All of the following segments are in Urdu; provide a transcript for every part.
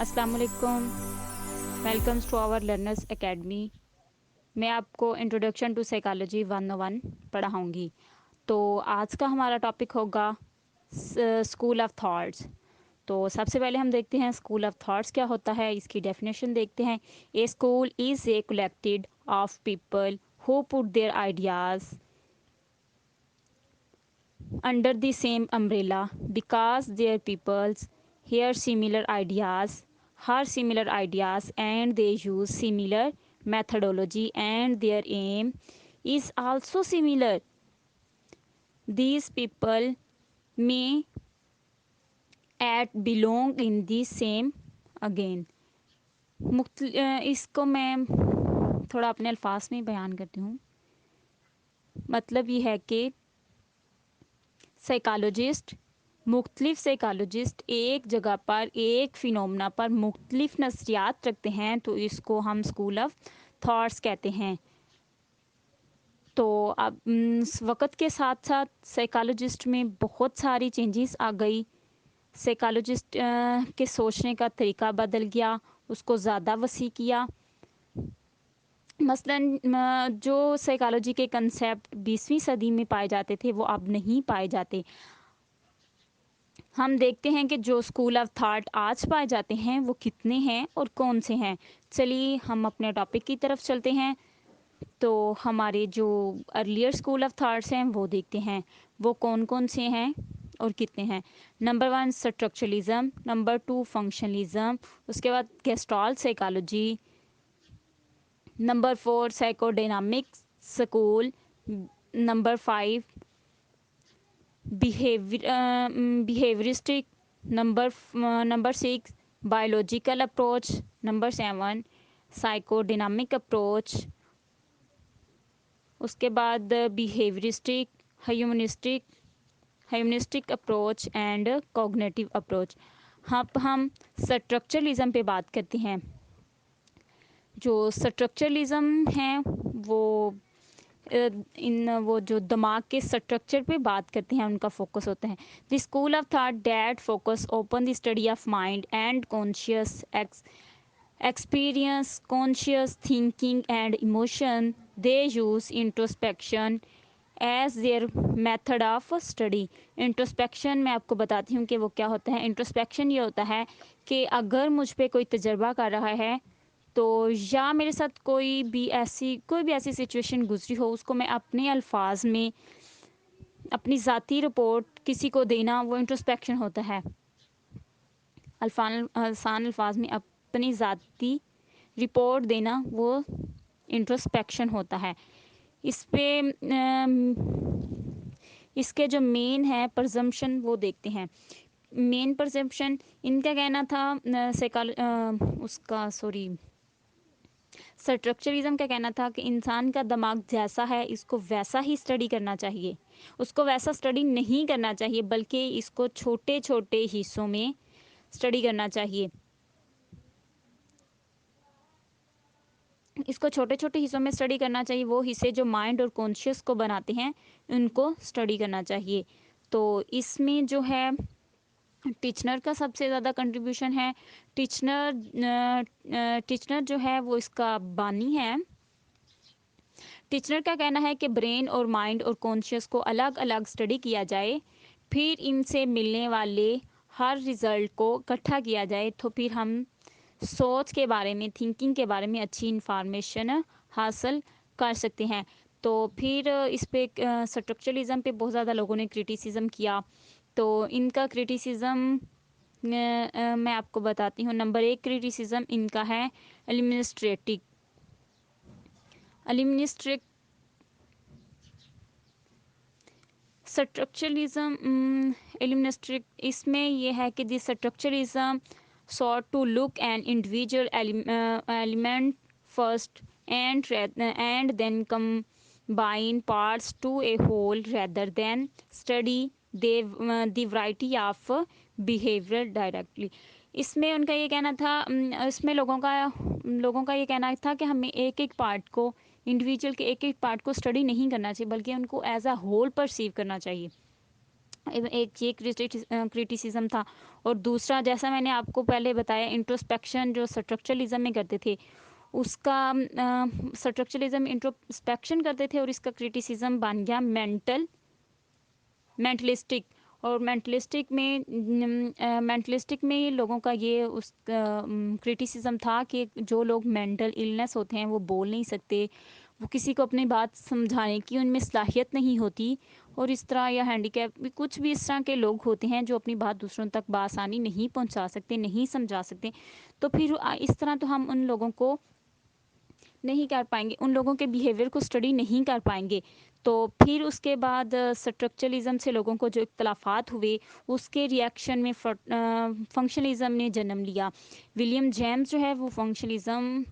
السلام علیکم، welcomes to our learners academy. میں آپ کو انٹروڈکشن ٹو سائیکالوجی 101 پڑھاؤں گی۔ تو آج کا ہمارا ٹاپک ہوگا اسکول آف تھاٹس۔ تو سب سے پہلے ہم دیکھتے ہیں اسکول آف تھاٹس کیا ہوتا ہے، اس کی ڈیفینیشن دیکھتے ہیں۔ A school is a collected of people who put their ideas under the same umbrella because their peoples hear similar ideas and they use similar methodology and their aim is also similar. These people may at belong in the same again. اس کو میں تھوڑا اپنے الفاظ میں بیان کرتی ہوں۔ مطلب یہ ہے کہ مختلف سائیکالوجسٹ ایک جگہ پر ایک فینومنا پر مختلف نظریات رکھتے ہیں، تو اس کو ہم اسکول آف تھاٹس کہتے ہیں۔ تو اب وقت کے ساتھ ساتھ سائیکالوجسٹ میں بہت ساری چینجز آ گئی۔ سائیکالوجسٹ کے سوچنے کا طریقہ بدل گیا، اس کو زیادہ وسیع کیا۔ مثلاً جو سائیکالوجی کے کنسیپٹ 20ویں صدی میں پائے جاتے تھے وہ اب نہیں پائے جاتے۔ ہم دیکھتے ہیں کہ جو اسکول آف تھاٹ آج پائے جاتے ہیں وہ کتنے ہیں اور کون سے ہیں۔ چلیے ہم اپنے ٹاپک کی طرف چلتے ہیں۔ تو ہمارے جو ارلیئر اسکول آف تھاٹس ہیں وہ دیکھتے ہیں، وہ کون کون سے ہیں اور کتنے ہیں۔ نمبر 1 اسٹرکچرلزم، نمبر 2 فنکشنلزم، اس کے بعد gestalt psychology, number 4 psycho dynamic school, number 5 behaviouristic, number 6 biological approach, number 7 psycho dynamic approach, اس کے بعد behaviouristic, humanistic approach and cognitive approach. ہم اسٹرکچرلزم پہ بات کرتے ہیں۔ جو اسٹرکچرلزم ہیں وہ جو دماغ کے اسٹرکچر پہ بات کرتے ہیں، ان کا فوکس ہوتا ہے۔ The school of thought that focus upon the study of mind and conscious experience, conscious thinking and emotion, they use introspection as their method of study. Introspection میں آپ کو بتاتی ہوں کہ وہ کیا ہوتا ہے۔ انٹروسپیکشن یہ ہوتا ہے کہ اگر مجھ پہ کوئی تجربہ کر رہا ہے تو یا میرے ساتھ کوئی بھی ایسی سچویشن گزری ہو، اس کو میں اپنے الفاظ میں اپنی ذاتی رپورٹ کسی کو دینا، وہ انٹروسپیکشن ہوتا ہے۔ آسان الفاظ میں اپنی ذاتی رپورٹ دینا وہ انٹروسپیکشن ہوتا ہے۔ اس کے جو مین ہے پرزمپشن وہ دیکھتے ہیں۔ مین پرزمپشن ان کا کہنا تھا اسٹرکچرلزم کا کہنا تھا کہ انسان کا دماغ جیسا ہے اس کو ویسا ہی اسٹڈی کرنا چاہیے، اس کو ویسا اسٹڈی نہیں کرنا چاہیے بلکہ اس کو چھوٹے چھوٹے حصوں میں اسٹڈی کرنا چاہیے۔ اس کو چھوٹے چھوٹے حصوں میں اسٹڈی کرنا چاہیے، وہ حصے جو مائنڈ اور کانشیس کو بناتے ہیں ان کو اسٹڈی کرنا چاہیے۔ تو اس میں جو ہے ٹیچنر کا سب سے زیادہ کنٹریبیوشن ہے۔ ٹیچنر جو ہے وہ اس کا بانی ہے۔ ٹیچنر کا کہنا ہے کہ برین اور مائنڈ اور کانشیس کو الگ الگ اسٹڈی کیا جائے، پھر ان سے ملنے والے ہر رزلٹ کو اکٹھا کیا جائے، تو پھر ہم سوچ کے بارے میں، تھنکنگ کے بارے میں اچھی انفارمیشن حاصل کر سکتے ہیں۔ تو پھر اس پہ اسٹرکچرلزم پہ بہت زیادہ لوگوں نے کریٹیسزم کیا۔ تو ان کا کریٹیسزم میں آپ کو بتاتی ہوں۔ نمبر 1 کریٹیسزم ان کا ہے اسٹرکچرلزم اس میں یہ ہے کہ دی structuralism sought to look an individual element first and then combine parts to a whole rather than study the variety of behavior directly۔ اس میں ان کا یہ کہنا تھا، اس میں لوگوں کا یہ کہنا تھا کہ ہمیں ایک ایک پارٹ کو، انڈیویجول کے ایک ایک پارٹ کو اسٹڈی نہیں کرنا چاہیے بلکہ ان کو ایز اے ہول پرسیو کرنا چاہیے۔ ایک یہ کرٹیسزم تھا، اور دوسرا جیسا میں نے آپ کو پہلے بتایا انٹروسپیکشن جو اسٹرکچرلزم میں کرتے تھے، اس کا اسٹرکچرلزم انٹروسپیکشن کرتے تھے، اور اس کا کرٹیسزم بن گیا مینٹلسٹک. اور مینٹلسٹک میں لوگوں کا یہ اس کرٹیسزم تھا کہ جو لوگ مینٹل النس ہوتے ہیں وہ بول نہیں سکتے، وہ کسی کو اپنی بات سمجھانے کی ان میں صلاحیت نہیں ہوتی، اور اس طرح یا ہینڈی کیپ کچھ بھی اس طرح کے لوگ ہوتے ہیں جو اپنی بات دوسروں تک بآسانی نہیں پہنچا سکتے، نہیں سمجھا سکتے. تو پھر اس طرح تو ہم ان لوگوں کو نہیں کر پائیں گے، ان لوگوں کے بیہیویئر کو اسٹڈی نہیں کر پائیں گے. تو پھر اس کے بعد اسٹرکچرلزم سے لوگوں کو جو اختلافات ہوئے، اس کے ریئیکشن میں فنکشنلزم نے جنم لیا. ولیم جیمز جو ہے وہ فنکشنلزم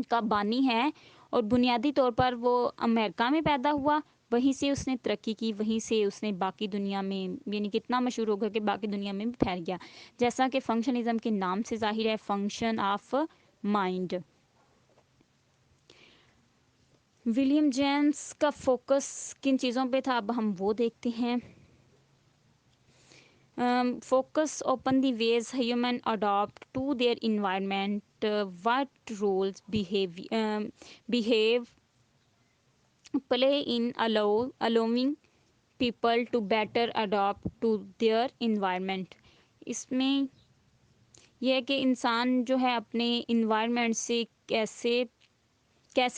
کا بانی ہے، اور بنیادی طور پر وہ امریکہ میں پیدا ہوا، وہیں سے اس نے ترقی کی، وہیں سے اس نے باقی دنیا میں یعنی کہ اتنا مشہور ہو گیا کہ باقی دنیا میں بھی پھیل گیا. جیسا کہ فنکشنلزم کے نام سے ظاہر ہے، function of mind. William James کا فوکس کن چیزوں پہ تھا اب ہم وہ دیکھتے ہیں. Focus upon the ways human adapt to their environment, what roles behave play in allowing people to better adapt to their environment. اس میں یہ ہے کہ انسان جو ہے اپنے انوائرمنٹ سے کیسے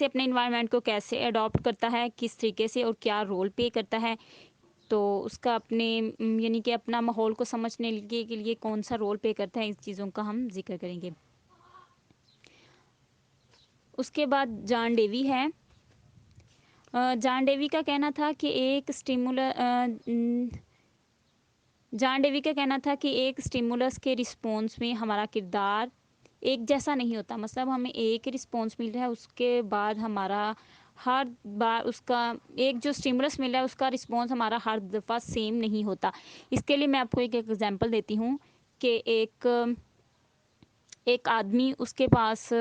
اپنے انوائرمنٹ کو کیسے اڈاپٹ کرتا ہے، کس طریقے سے، اور کیا رول پے کرتا ہے. تو اس کا اپنے یعنی کہ اپنا ماحول کو سمجھنے کے لیے کون سا رول پے کرتا ہے، اس چیزوں کا ہم ذکر کریں گے. اس کے بعد جان ڈیوی ہے. جان ڈیوی کا کہنا تھا کہ ایک اسٹیمولس کے رسپونس میں ہمارا کردار ایک جیسا نہیں ہوتا. مطلب ہمیں ایک رسپونس مل رہا ہے، اس کے بعد ہمارا ہر بار اس کا ایک جو اسٹیمولس مل رہا ہے اس کا رسپونس ہمارا ہر دفعہ سیم نہیں ہوتا. اس کے لیے میں آپ کو ایک ایگزامپل دیتی ہوں کہ ایک آدمی اس کے پاس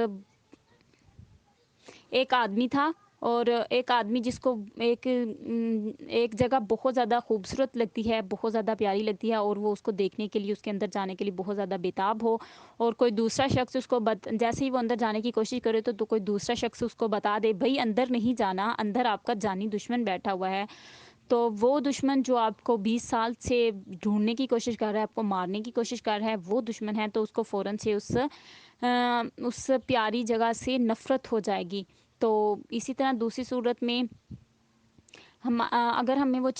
ایک آدمی تھا، اور ایک آدمی جس کو ایک جگہ بہت زیادہ خوبصورت لگتی ہے، بہت زیادہ پیاری لگتی ہے، اور وہ اس کو دیکھنے کے لیے، اس کے اندر جانے کے لیے بہت زیادہ بےتاب ہو، اور کوئی دوسرا شخص اس کو جیسے ہی وہ اندر جانے کی کوشش کرے تو کوئی دوسرا شخص اس کو بتا دے بھائی اندر نہیں جانا، اندر آپ کا جانی دشمن بیٹھا ہوا ہے. تو وہ دشمن جو آپ کو 20 سال سے ڈھونڈنے کی کوشش کر رہا ہے، آپ کو مارنے کی کوشش کر رہا ہے، وہ دشمن ہے، تو اس کو فوراً سے اس پیاری جگہ سے نفرت ہو جائے گی. تو اسی طرح دوسری صورت میں اگر ہمیں وہ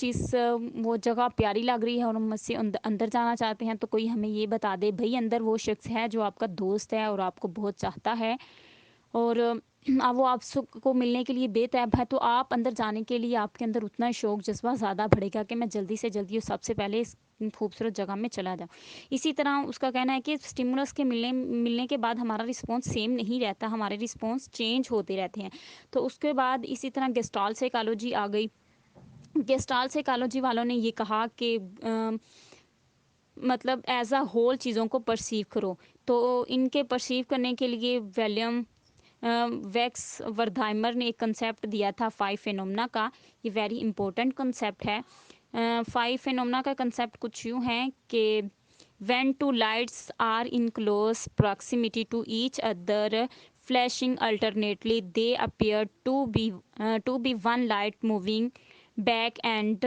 جگہ پیاری لگ رہی ہے اور ہم اس سے اندر جانا چاہتے ہیں، تو کوئی ہمیں یہ بتا دے بھائی اندر وہ شخص ہے جو آپ کا دوست ہے اور آپ کو بہت چاہتا ہے، اور وہ آپ کو ملنے کے لیے بے تاب ہے، تو آپ اندر جانے کے لیے آپ کے اندر اتنا شوق جذبہ زیادہ بڑھے گا کہ میں جلدی سے جلدی سب سے پہلے اس خوبصورت جگہ میں چلا جاؤں. اسی طرح اس کا کہنا ہے کہ اسٹیمولس کے ملنے کے بعد ہمارا رسپانس سیم نہیں رہتا، ہمارے رسپانس چینج ہوتے رہتے ہیں. تو اس کے بعد اسی طرح گیسٹال سائیکالوجی آ گئی. گیسٹال سائیکالوجی والوں نے یہ کہا کہ مطلب ایز اے ہول چیزوں کو پرسیو کرو. تو ان کے پرسیو کرنے کے لیے ولیم ویکس وردھائمر نے ایک کنسیپٹ دیا تھا 5 فینومنا کا. یہ ویری امپورٹنٹ کنسیپٹ ہے. 5 فینومنا کا کنسیپٹ کچھ یوں ہے کہ when two lights are in close proximity to each other flashing alternately, they appear to be one light moving back, and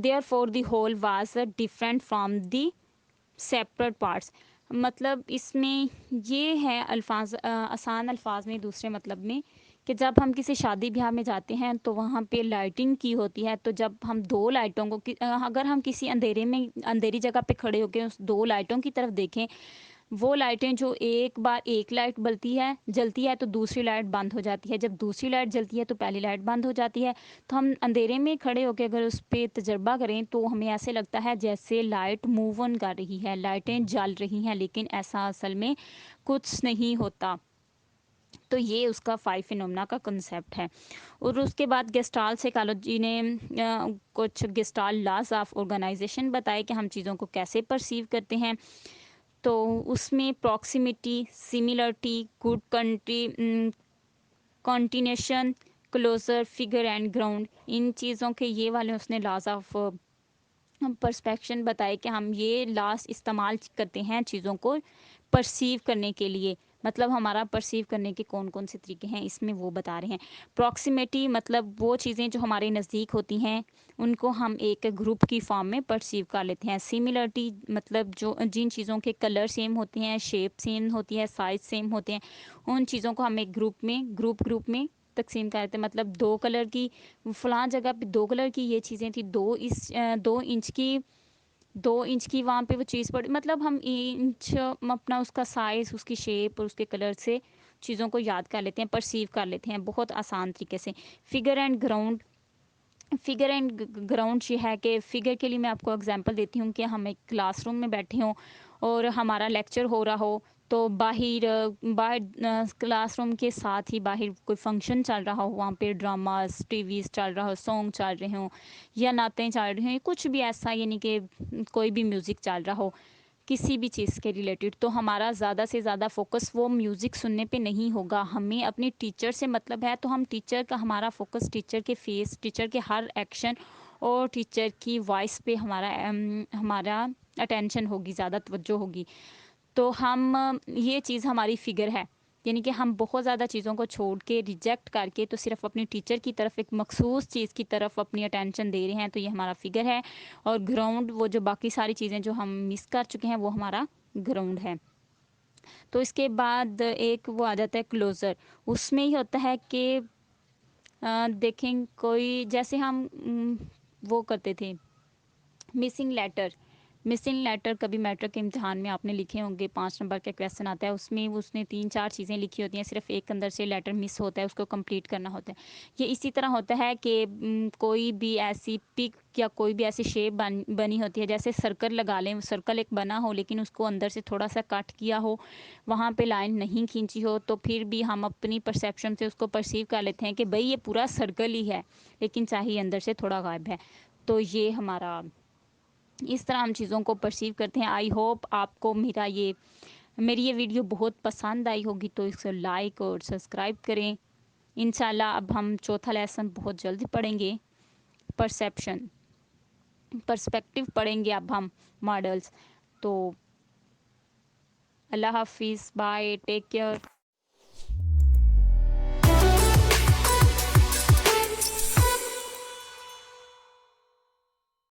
therefore the whole was different from the separate parts. مطلب اس میں یہ ہے آسان الفاظ میں دوسرے مطلب میں کہ جب ہم کسی شادی بیاہ میں جاتے ہیں تو وہاں پہ لائٹنگ کی ہوتی ہے، تو جب ہم دو لائٹوں کو اگر ہم کسی اندھیری جگہ پہ کھڑے ہو کے اس دو لائٹوں کی طرف دیکھیں، وہ لائٹیں جو ایک بار ایک لائٹ جلتی ہے تو دوسری لائٹ بند ہو جاتی ہے، جب دوسری لائٹ جلتی ہے تو پہلی لائٹ بند ہو جاتی ہے. تو ہم اندھیرے میں کھڑے ہو کے اگر اس پہ تجربہ کریں تو ہمیں ایسے لگتا ہے جیسے لائٹ موو آن کر رہی ہے، لائٹیں جل رہی ہیں، لیکن ایسا اصل میں کچھ نہیں ہوتا. تو یہ اس کا 5 فینومنا کا کنسیپٹ ہے. اور اس کے بعد گیسٹال سائیکالوجی نے کچھ گیسٹال لاز آف آرگنائزیشن بتائے کہ ہم چیزوں کو کیسے پرسیو کرتے ہیں. تو اس میں proximity, similarity, good continuation, closure, figure and ground, ان چیزوں کے یہ والے اس نے لاز آف پرسپیکشن بتائے کہ ہم یہ لاس استعمال کرتے ہیں چیزوں کو پرسیو کرنے کے لیے، مطلب ہمارا پرسیو کرنے کے کون کون سے طریقے ہیں اس میں وہ بتا رہے ہیں. پراکسیمیٹی مطلب وہ چیزیں جو ہمارے نزدیک ہوتی ہیں ان کو ہم ایک گروپ کی فارم میں پرسیو کر لیتے ہیں. سملرٹی مطلب جو جن چیزوں کے کلر سیم ہوتے ہیں، شیپ سیم ہوتی ہے، سائز سیم ہوتے ہیں، ان چیزوں کو ہم ایک گروپ میں تقسیم کر دیتے ہیں. مطلب 2 کلر کی فلاں جگہ پہ 2 کلر کی یہ چیزیں تھیں، 2 انچ کی وہاں پہ وہ چیز پڑی، مطلب ہم انچ اپنا اس کا سائز، اس کی شیپ اور اس کے کلر سے چیزوں کو یاد کر لیتے ہیں، پرسیو کر لیتے ہیں بہت آسان طریقے سے. فگر اینڈ گراؤنڈ یہ ہے کہ فگر کے لیے میں آپ کو اگزامپل دیتی ہوں کہ ہم ایک کلاس روم میں بیٹھے ہوں اور ہمارا لیکچر ہو رہا ہو تو باہر کلاس روم کے ساتھ ہی باہر کوئی فنکشن چل رہا ہو، وہاں پہ ڈراماز ٹی ویز چل رہا ہو، سانگ چل رہے ہوں یا نعتیں چل رہی ہوں، کچھ بھی ایسا، یعنی کہ کوئی بھی میوزک چل رہا ہو کسی بھی چیز کے ریلیٹڈ، تو ہمارا زیادہ سے زیادہ فوکس وہ میوزک سننے پہ نہیں ہوگا. ہمیں اپنی ٹیچر سے مطلب ہے تو ہم ٹیچر کا ہمارا فوکس ٹیچر کے فیس، ٹیچر کے ہر ایکشن اور ٹیچر کی وائس پہ ہمارا اٹینشن ہوگی، زیادہ توجہ ہوگی. تو ہم یہ چیز ہماری فگر ہے، یعنی کہ ہم بہت زیادہ چیزوں کو چھوڑ کے ریجیکٹ کر کے تو صرف اپنی ٹیچر کی طرف ایک مخصوص چیز کی طرف اپنی اٹینشن دے رہے ہیں، تو یہ ہمارا فگر ہے. اور گراؤنڈ وہ جو باقی ساری چیزیں جو ہم مس کر چکے ہیں وہ ہمارا گراؤنڈ ہے. تو اس کے بعد ایک وہ آ جاتا ہے کلوزر. اس میں یہ ہوتا ہے کہ دیکھیں کوئی جیسے ہم وہ کرتے تھے مسنگ لیٹر کبھی میٹرک کے امتحان میں آپ نے لکھے ہوں گے، 5 نمبر کا کویسچن آتا ہے، اس میں اس نے 3-4 چیزیں لکھی ہوتی ہیں، صرف ایک اندر سے لیٹر مس ہوتا ہے، اس کو کمپلیٹ کرنا ہوتا ہے. یہ اسی طرح ہوتا ہے کہ کوئی بھی ایسی پک یا کوئی بھی ایسی شیپ بنی ہوتی ہے، جیسے سرکل لگا لیں، سرکل ایک بنا ہو لیکن اس کو اندر سے تھوڑا سا کٹ کیا ہو، وہاں پہ لائن نہیں کھینچی ہو، تو پھر بھی ہم اپنی پرسیپشن سے اس کو پرسیو کر لیتے ہیں کہ بھئی یہ پورا سرکل ہی ہے لیکن چاہیے اندر سے تھوڑا غائب ہے. تو یہ ہمارا اس طرح ہم چیزوں کو پرسیو کرتے ہیں. آئی ہوپ آپ کو میری یہ ویڈیو بہت پسند آئی ہوگی، تو اس کو لائک اور سبسکرائب کریں. انشاءاللہ اب ہم چوتھا لیسن بہت جلدی پڑھیں گے، پرسپیکٹیو پڑھیں گے اب ہم ماڈلز. تو اللہ حافظ، بائے، ٹیک کیئر.